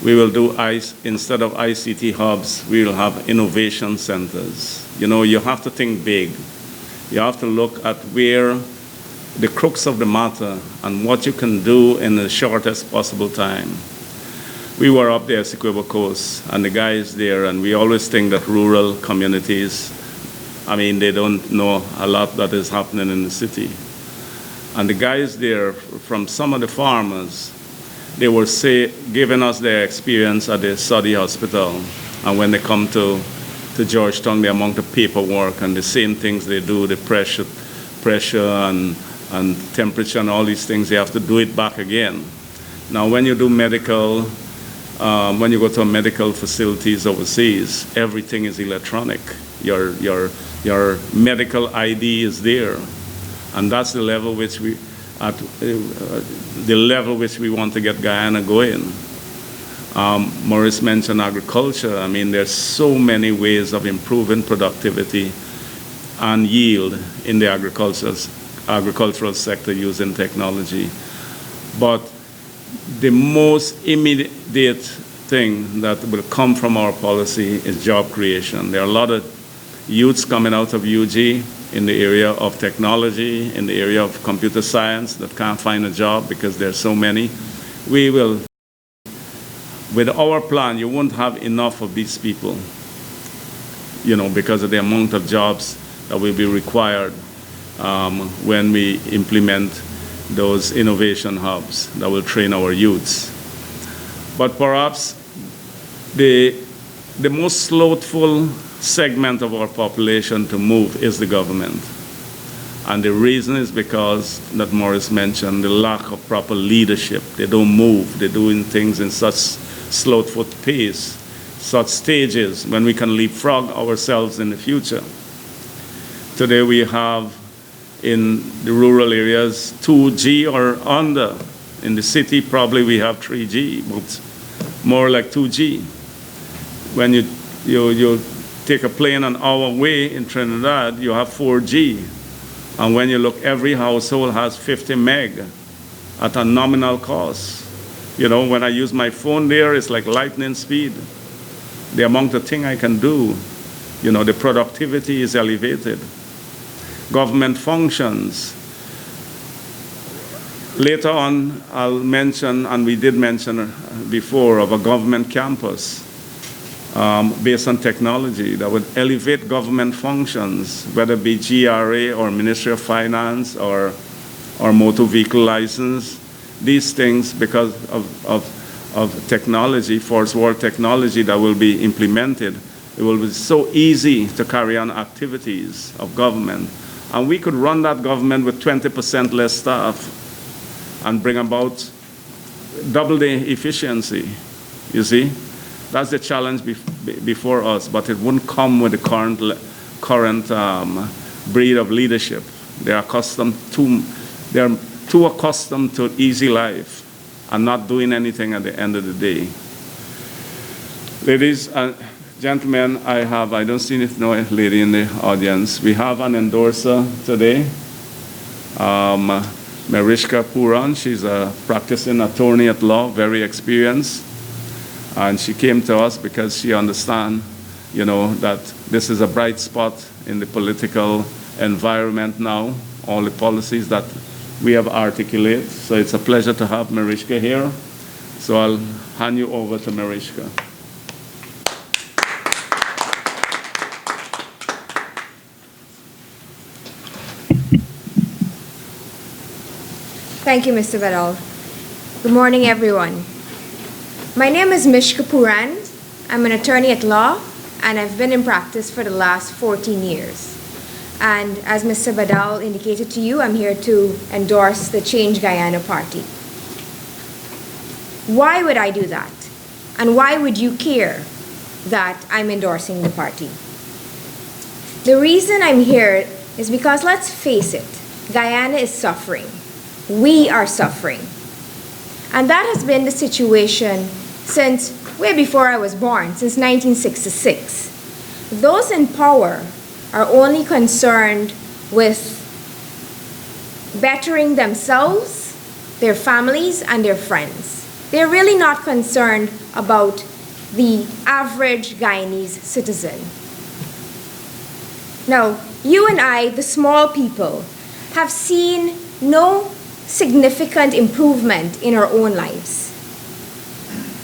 We will do instead of ICT hubs, we will have innovation centers. You know, you have to think big. You have to look at where the crux of the matter and what you can do in the shortest possible time. We were up there, Sequoia Coast, and the guys there, and we always think that rural communities, I mean, they don't know a lot that is happening in the city. And the guys there, from some of the farmers, they were giving us their experience at the Saudi hospital. And when they come to Georgetown, the amount of paperwork and the same things they do, the pressure and temperature and all these things, they have to do it back again. Now, when you do medical, when you go to medical facilities overseas, everything is electronic. Your medical ID is there. And that's the level which we want to get Guyana going. Maurice mentioned agriculture. I mean, there's so many ways of improving productivity and yield in the agricultural sector using technology. But the most immediate thing that will come from our policy is job creation. There are a lot of youths coming out of UG in the area of technology, in the area of computer science that can't find a job because there's so many. We will, with our plan, you won't have enough of these people, you know, because of the amount of jobs that will be required when we implement those innovation hubs that will train our youths. But perhaps the most slothful segment of our population to move is the government. And the reason is because, that Maurice mentioned, the lack of proper leadership. They don't move. They're doing things in such slothful pace, such stages, when we can leapfrog ourselves in the future. Today we have, in the rural areas, 2G or under. In the city, probably we have 3G, but more like 2G. When you take a plane an hour away in Trinidad, you have 4G. And when you look, every household has 50 meg at a nominal cost. You know, when I use my phone there, it's like lightning speed. The amount of thing I can do, you know, the productivity is elevated. Government functions. Later on, I'll mention, and we did mention before, of a government campus based on technology that would elevate government functions, whether it be GRA or Ministry of Finance or motor vehicle license. These things, because of technology, first world technology that will be implemented, it will be so easy to carry on activities of government. And we could run that government with 20% less staff and bring about double the efficiency, you see? That's the challenge before us, but it wouldn't come with the current breed of leadership. They are too accustomed to easy life and not doing anything at the end of the day. Ladies and gentlemen, I don't see no lady in the audience. We have an endorser today, Mariska Puran. She's a practicing attorney at law, very experienced. And she came to us because she understands, you know, that this is a bright spot in the political environment now, all the policies that we have articulated. So it's a pleasure to have Mariska here. So I'll hand you over to Mariska. Thank you, Mr. Badal. Good morning, everyone. My name is Mishka Puran. I'm an attorney at law, and I've been in practice for the last 14 years. And as Mr. Badal indicated to you, I'm here to endorse the Change Guyana Party. Why would I do that? And why would you care that I'm endorsing the party? The reason I'm here is because, let's face it, Guyana is suffering. We are suffering. And that has been the situation since way before I was born, since 1966. Those in power are only concerned with bettering themselves, their families, and their friends. They're really not concerned about the average Guyanese citizen. Now, you and I, the small people, have seen no significant improvement in our own lives.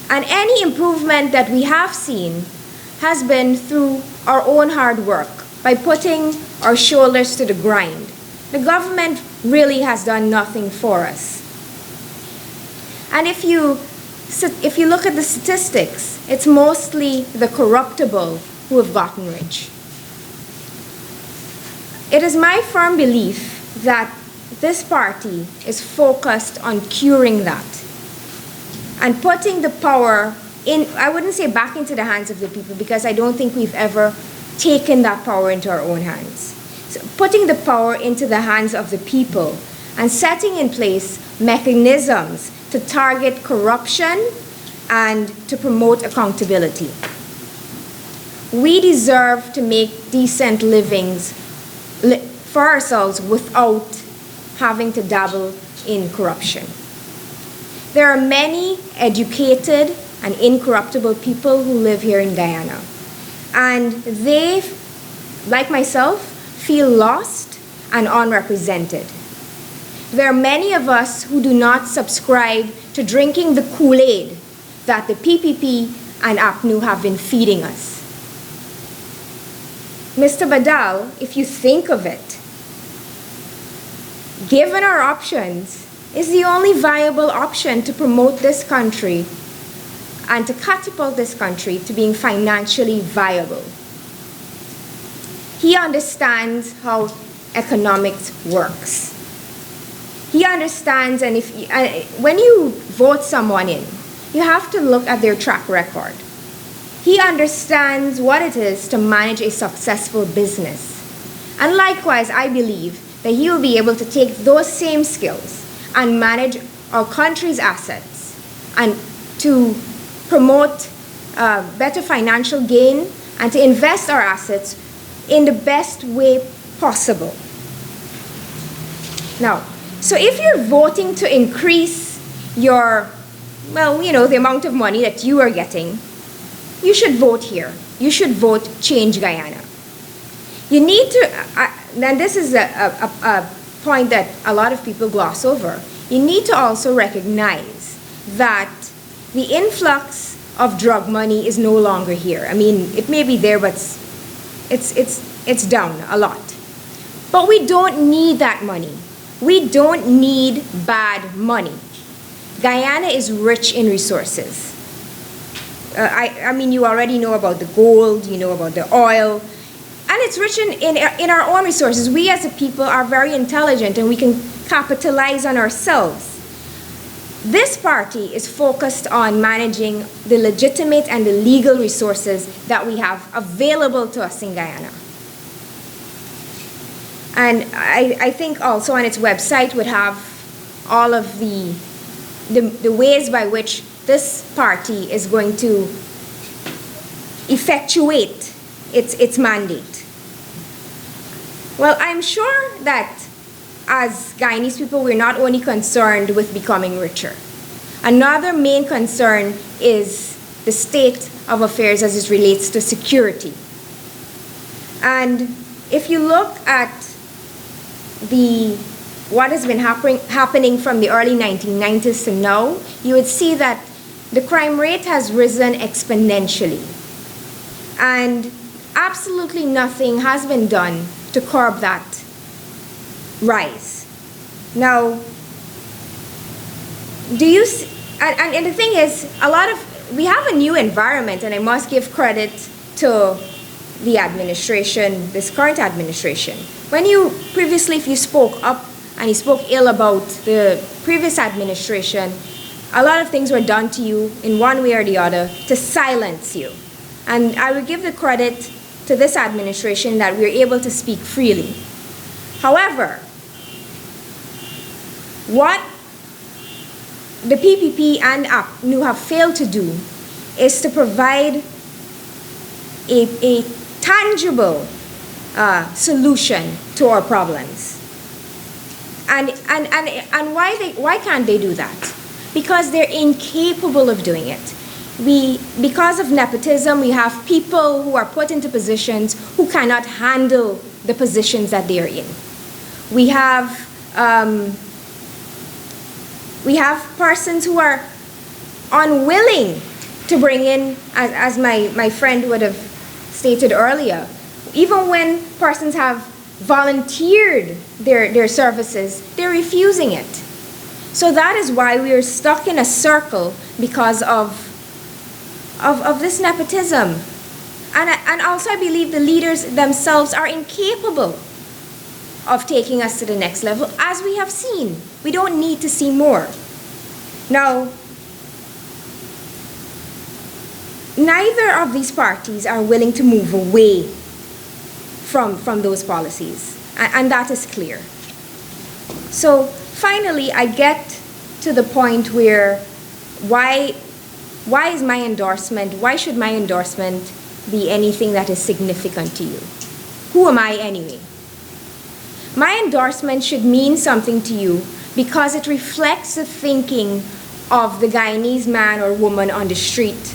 And any improvement that we have seen has been through our own hard work, by putting our shoulders to the grind. The government really has done nothing for us. And if you look at the statistics, it's mostly the corruptible who have gotten rich. It is my firm belief that this party is focused on curing that and putting the power in, I wouldn't say back into the hands of the people, because I don't think we've ever taken that power into our own hands. So putting the power into the hands of the people and setting in place mechanisms to target corruption and to promote accountability. We deserve to make decent livings for ourselves without having to dabble in corruption. There are many educated and incorruptible people who live here in Guyana. And they, like myself, feel lost and unrepresented. There are many of us who do not subscribe to drinking the Kool-Aid that the PPP and APNU have been feeding us. Mr. Badal, if you think of it, given our options, is the only viable option to promote this country and to catapult this country to being financially viable. He understands how economics works. He understands, and when you vote someone in, you have to look at their track record. He understands what it is to manage a successful business. And likewise, I believe that he will be able to take those same skills and manage our country's assets and to promote better financial gain and to invest our assets in the best way possible. Now, so if you're voting to increase your, the amount of money that you are getting, you should vote here. You should vote Change Guyana. You need to, and this is a point that a lot of people gloss over. You need to also recognize that the influx of drug money is no longer here. I mean, it may be there, but it's down a lot. But we don't need that money. We don't need bad money. Guyana is rich in resources. I mean, you already know about the gold, you know about the oil, and it's rich in our own resources. We as a people are very intelligent and we can capitalize on ourselves. This party is focused on managing the legitimate and the legal resources that we have available to us in Guyana. And I think also on its website would have all of the ways by which this party is going to effectuate its mandate. Well, I'm sure that as Guyanese people, we're not only concerned with becoming richer. Another main concern is the state of affairs as it relates to security. And if you look at what has been happening from the early 1990s to now, you would see that the crime rate has risen exponentially. And absolutely nothing has been done to curb that rise. Now, do you see, and the thing is, we have a new environment, and I must give credit to the administration, this current administration. When if you spoke up and you spoke ill about the previous administration, a lot of things were done to you in one way or the other to silence you. And I would give the credit to this administration that we're able to speak freely. However, what the PPP and APNU have failed to do is to provide a tangible solution to our problems. And why can't they do that? Because they're incapable of doing it. Because of nepotism, we have people who are put into positions who cannot handle the positions that they are in. We have persons who are unwilling to bring in, as my friend would have stated earlier, even when persons have volunteered their services, they're refusing it. So that is why we are stuck in a circle because of this nepotism. And also I believe the leaders themselves are incapable of taking us to the next level, as we have seen. We don't need to see more. Now, neither of these parties are willing to move away from those policies, and that is clear. So finally, I get to the point where why should my endorsement be anything that is significant to you? Who am I anyway? My endorsement should mean something to you because it reflects the thinking of the Guyanese man or woman on the street.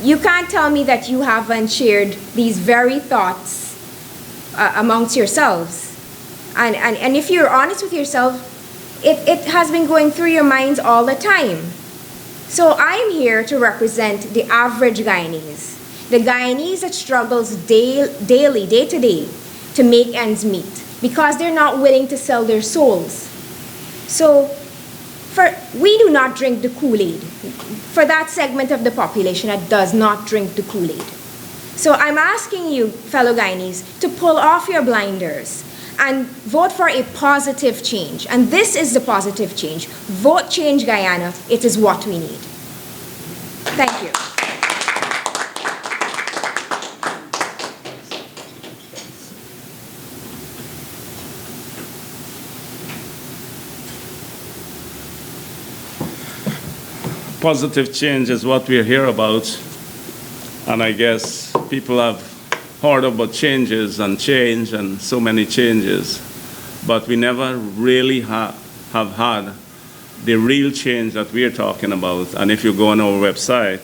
You can't tell me that you haven't shared these very thoughts amongst yourselves. And if you're honest with yourself, it has been going through your minds all the time. So I'm here to represent the average Guyanese, the Guyanese that struggles daily, day to day, to make ends meet because they're not willing to sell their souls. So we do not drink the Kool-Aid. For that segment of the population that does not drink the Kool-Aid. So I'm asking you, fellow Guyanese, to pull off your blinders and vote for a positive change. And this is the positive change. Vote Change Guyana. It is what we need. Thank you. Positive change is what we're here about. And I guess people have heard about changes and change and so many changes, but we never really have had the real change that we're talking about. And if you go on our website,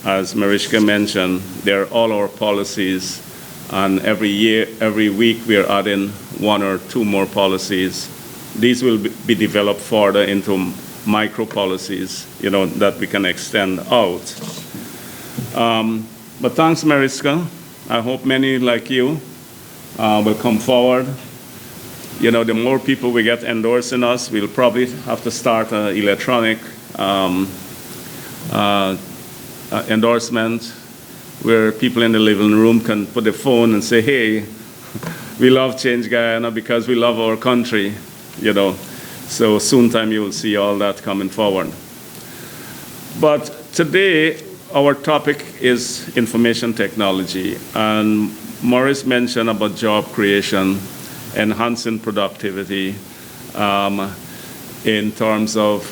as Mariska mentioned, there are all our policies, and every week we are adding one or two more policies. These will be developed further into micro policies, that we can extend out. But thanks, Mariska. I hope many like you will come forward. The more people we get endorsing us, we'll probably have to start an electronic endorsement where people in the living room can put the phone and say, hey, we love Change Guyana because we love our country, So soon time you will see all that coming forward. But today, our topic is information technology. And Maurice mentioned about job creation, enhancing productivity in terms of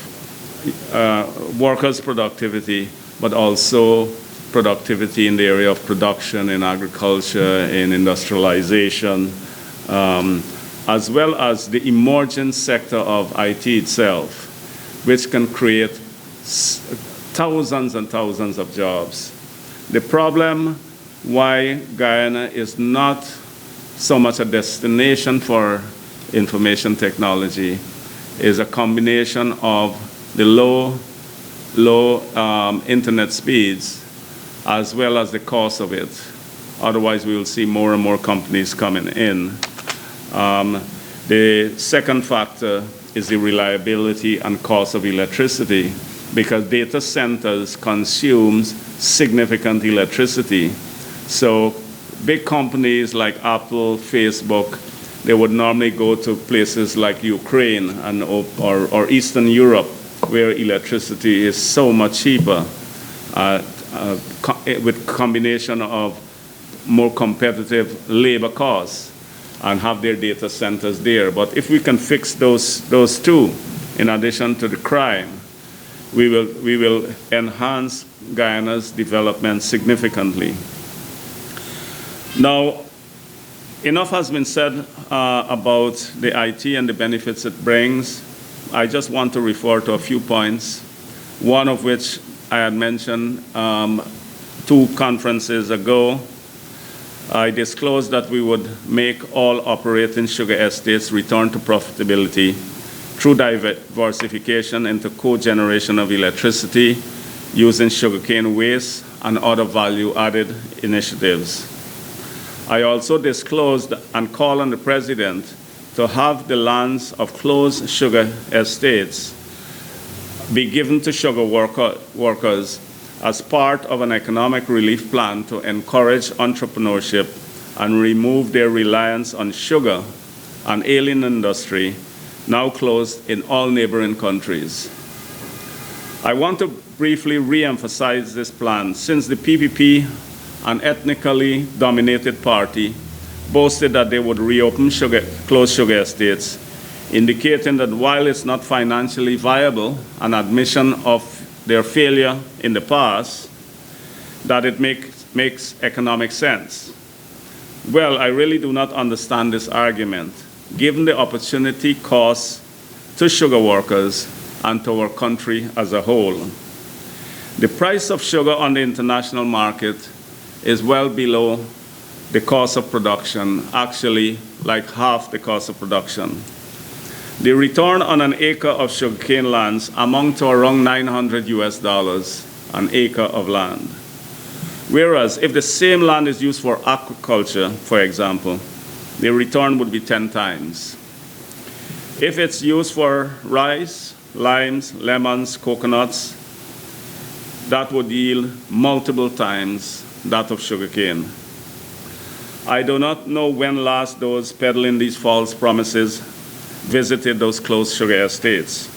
workers' productivity, but also productivity in the area of production, in agriculture, in industrialization, as well as the emerging sector of IT itself, which can create thousands and thousands of jobs. The problem why Guyana is not so much a destination for information technology is a combination of the low internet speeds as well as the cost of it. Otherwise, we will see more and more companies coming in. The second factor is the reliability and cost of electricity, because data centers consume significant electricity. So big companies like Apple, Facebook, they would normally go to places like Ukraine and or Eastern Europe, where electricity is so much cheaper, with combination of more competitive labor costs, and have their data centers there. But if we can fix those two, in addition to the crime, we will enhance Guyana's development significantly. Now, enough has been said about the IT and the benefits it brings. I just want to refer to a few points, one of which I had mentioned 2 conferences ago. I disclosed that we would make all operating sugar estates return to profitability through diversification into co-generation of electricity using sugarcane waste and other value-added initiatives. I also disclosed and called on the President to have the lands of closed sugar estates be given to sugar workers as part of an economic relief plan to encourage entrepreneurship and remove their reliance on sugar, an alien industry now closed in all neighboring countries. I want to briefly re-emphasize this plan since the PPP, an ethnically dominated party, boasted that they would reopen closed sugar estates, indicating that while it's not financially viable, an admission of their failure in the past, that it makes economic sense. Well, I really do not understand this argument, given the opportunity cost to sugar workers and to our country as a whole. The price of sugar on the international market is well below the cost of production, actually like half the cost of production. The return on an acre of sugarcane lands amount to around $900 an acre of land. Whereas if the same land is used for aquaculture, for example, the return would be 10 times. If it's used for rice, limes, lemons, coconuts, that would yield multiple times that of sugarcane. I do not know when last those peddling these false promises visited those closed sugar estates,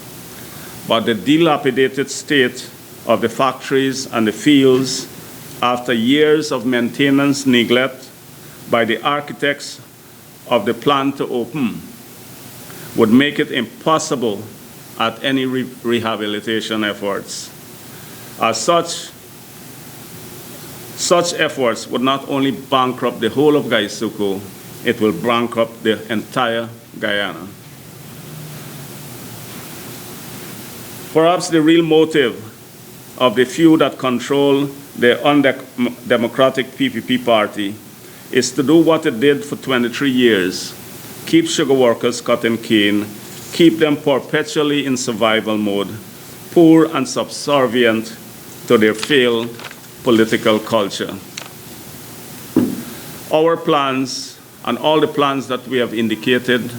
but the dilapidated state of the factories and the fields after years of maintenance neglect by the architects of the plan to open would make it impossible at any rehabilitation efforts. As such efforts would not only bankrupt the whole of Gaisuku, it will bankrupt the entire Guyana. Perhaps the real motive of the few that control the undemocratic PPP party is to do what it did for 23 years, keep sugar workers cutting cane, keep them perpetually in survival mode, poor and subservient to their failed political culture. Our plans and all the plans that we have indicated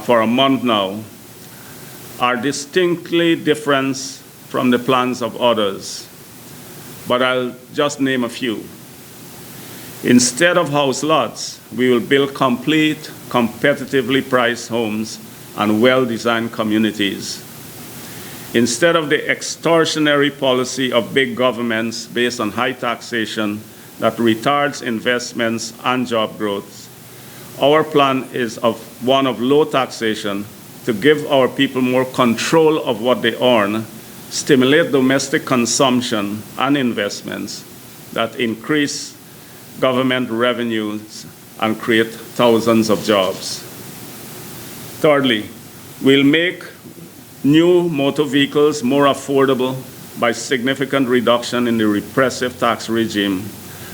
for a month now are distinctly different from the plans of others, but I'll just name a few. Instead of house lots, we will build complete, competitively priced homes and well-designed communities. Instead of the extortionary policy of big governments based on high taxation that retards investments and job growth, our plan is one of low taxation to give our people more control of what they earn, stimulate domestic consumption and investments that increase government revenues and create thousands of jobs. Thirdly, we'll make new motor vehicles more affordable by significant reduction in the repressive tax regime,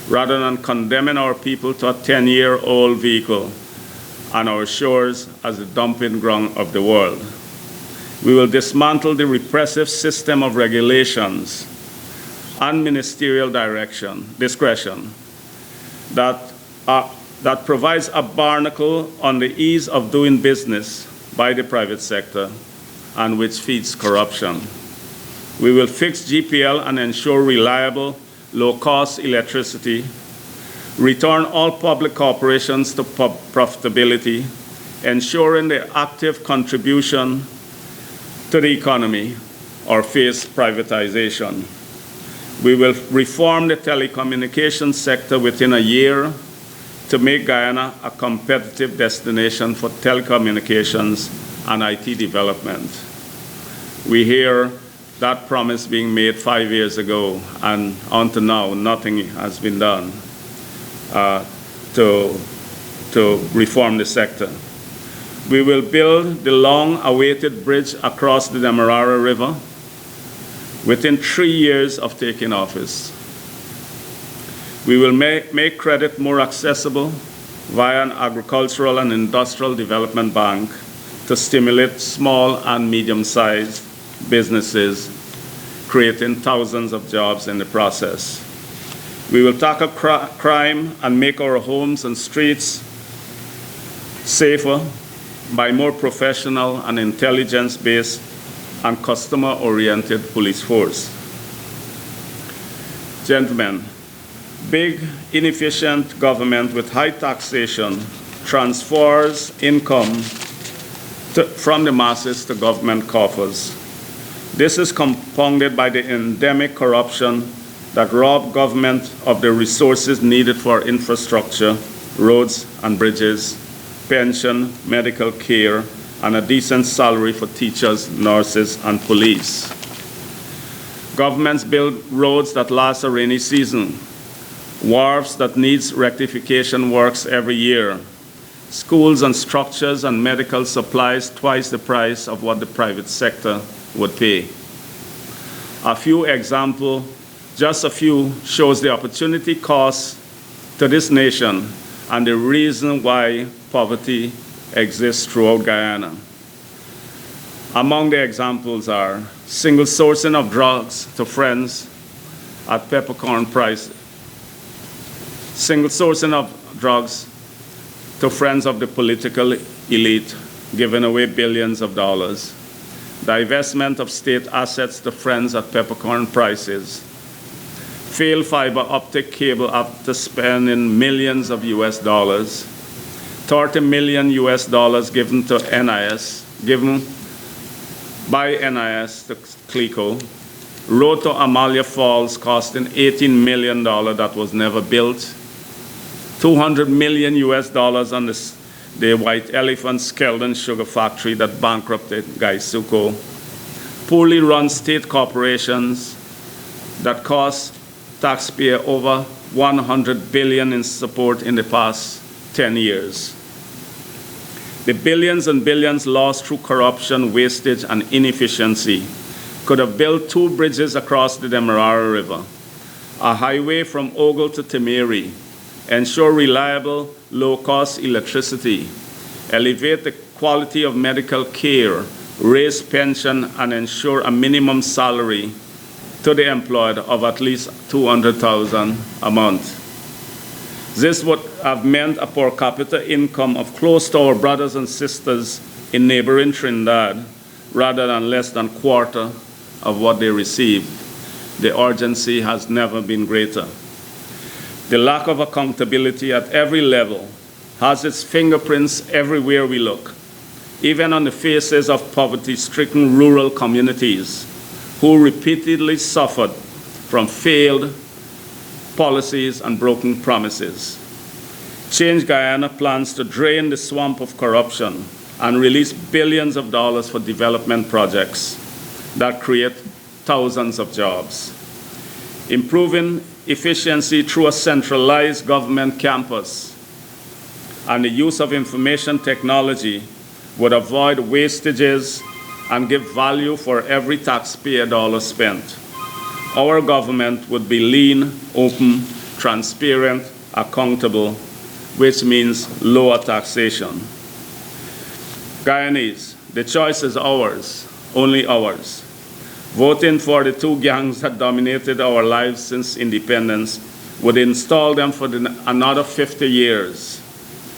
rather than condemning our people to a 10-year-old vehicle on our shores as the dumping ground of the world. We will dismantle the repressive system of regulations and ministerial discretion that provides a barnacle on the ease of doing business by the private sector and which feeds corruption. We will fix GPL and ensure reliable, low-cost electricity, return all public corporations to profitability, ensuring their active contribution to the economy or face privatization. We will reform the telecommunications sector within a year to make Guyana a competitive destination for telecommunications and IT development. We hear that promise being made 5 years ago, and until now, nothing has been done to reform the sector. We will build the long-awaited bridge across the Demerara River within 3 years of taking office. We will make credit more accessible via an agricultural and industrial development bank to stimulate small and medium-sized businesses, creating thousands of jobs in the process. We will tackle crime and make our homes and streets safer by more professional and intelligence-based and customer-oriented police force. Gentlemen, big, inefficient government with high taxation transfers income from the masses to government coffers. This is compounded by the endemic corruption that robs government of the resources needed for infrastructure, roads and bridges, pension, medical care, and a decent salary for teachers, nurses, and police. Governments build roads that last a rainy season, wharves that needs rectification works every year, schools and structures and medical supplies twice the price of what the private sector would pay. A few examples, just a few, shows the opportunity cost to this nation and the reason why poverty exists throughout Guyana. Among the examples are single sourcing of drugs to friends at peppercorn price, single sourcing of drugs to friends of the political elite, giving away billions of dollars, divestment of state assets to friends at peppercorn prices, failed fiber optic cable after spending millions of US dollars, 30 million US dollars given to NIS, given by NIS to CLECO, road to Amalia Falls costing $18 million that was never built, 200 million US dollars on the White Elephant Skeldon sugar factory that bankrupted Gaisuko, poorly run state corporations that cost taxpayer over $100 billion in support in the past 10 years. The billions and billions lost through corruption, wastage, and inefficiency could have built 2 bridges across the Demerara River, a highway from Ogle to Temeri, ensure reliable, low-cost electricity, elevate the quality of medical care, raise pension, and ensure a minimum salary to the employed of at least $200,000 a month. This would have meant a per capita income of close to our brothers and sisters in neighboring Trinidad, rather than less than a quarter of what they receive. The urgency has never been greater. The lack of accountability at every level has its fingerprints everywhere we look, even on the faces of poverty-stricken rural communities who repeatedly suffered from failed policies and broken promises. Change Guyana plans to drain the swamp of corruption and release billions of dollars for development projects that create thousands of jobs. Improving efficiency through a centralized government campus and the use of information technology would avoid wastages and give value for every taxpayer dollar spent. Our government would be lean, open, transparent, accountable, which means lower taxation. Guyanese, the choice is ours, only ours. Voting for the 2 gangs that dominated our lives since independence would install them for another 50 years.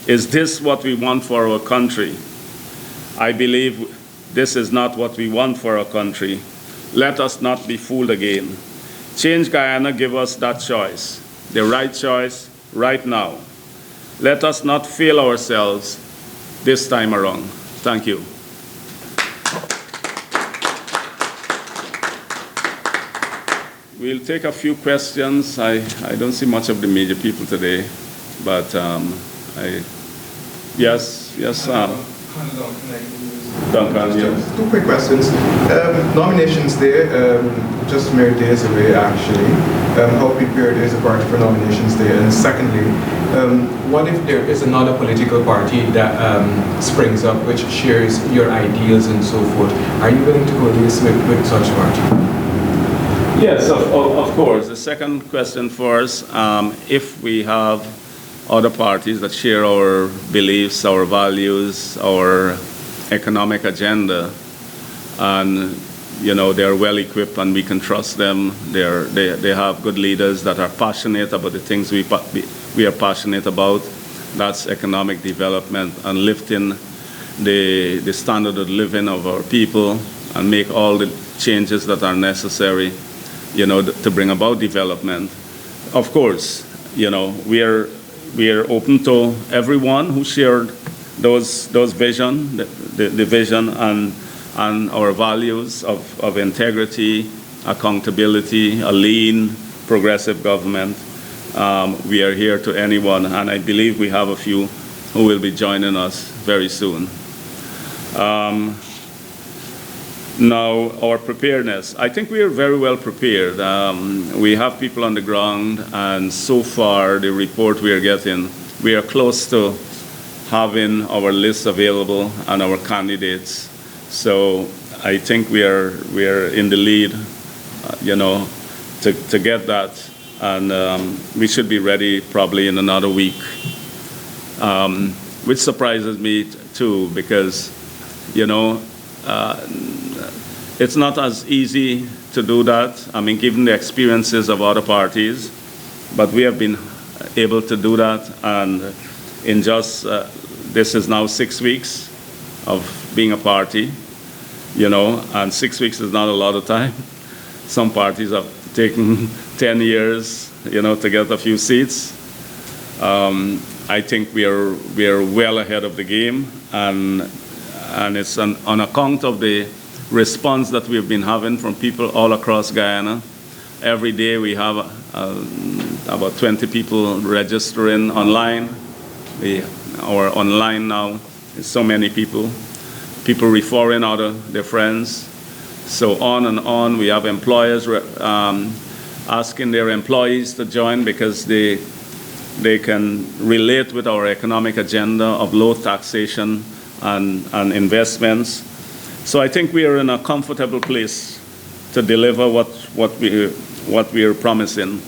Is this what we want for our country? I believe this is not what we want for our country. Let us not be fooled again. Change Guyana give us that choice, the right choice right now. Let us not fail ourselves this time around. Thank you. We'll take a few questions. I don't see much of the media people today, but yes, Sam. Duncan, yes. Two quick questions. Nominations Day, just mere days away actually. How prepared is the party for Nominations Day? And secondly, what if there is another political party that springs up which shares your ideals and so forth? Are you willing to coalesce with such party? Yes, of course. The second question first, if we have other parties that share our beliefs, our values, our economic agenda, and they're well equipped and we can trust them. They have good leaders that are passionate about the things we are passionate about. That's economic development and lifting the standard of living of our people and make all the changes that are necessary, to bring about development. Of course, we are open to everyone who shared those vision, the vision and our values of integrity, accountability, a lean, progressive government. We are here to anyone, and I believe we have a few who will be joining us very soon. Now, our preparedness. I think we are very well prepared. We have people on the ground, and so far, the report we are getting, we are close to having our list available and our candidates. So I think we are in the lead, to get that, and we should be ready probably in another week, which surprises me too, because it's not as easy to do that. I mean, given the experiences of other parties, but we have been able to do that, and in just this is now 6 weeks of being a party, and 6 weeks is not a lot of time. Some parties have taken 10 years, to get a few seats. I think we are well ahead of the game, and it's on account of the response that we've been having from people all across Guyana. Every day we have about 20 people registering online. Our online now is so many people referring their friends, so on and on. We have employers asking their employees to join because they can relate with our economic agenda of low taxation and investments. So I think we are in a comfortable place to deliver what we are promising.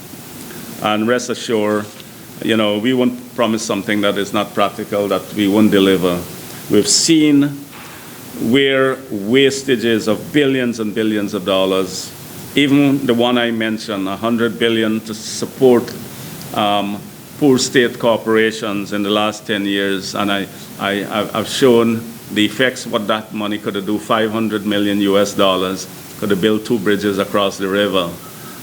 And rest assured, we won't promise something that is not practical, that we won't deliver. We've seen where wastages of billions and billions of dollars, even the one I mentioned, $100 billion to support poor state corporations in the last 10 years, and I've shown the effects, what that money could do. $500 million US could have built 2 bridges across the river.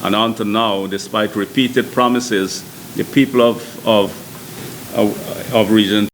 And until now, despite repeated promises, the people of Region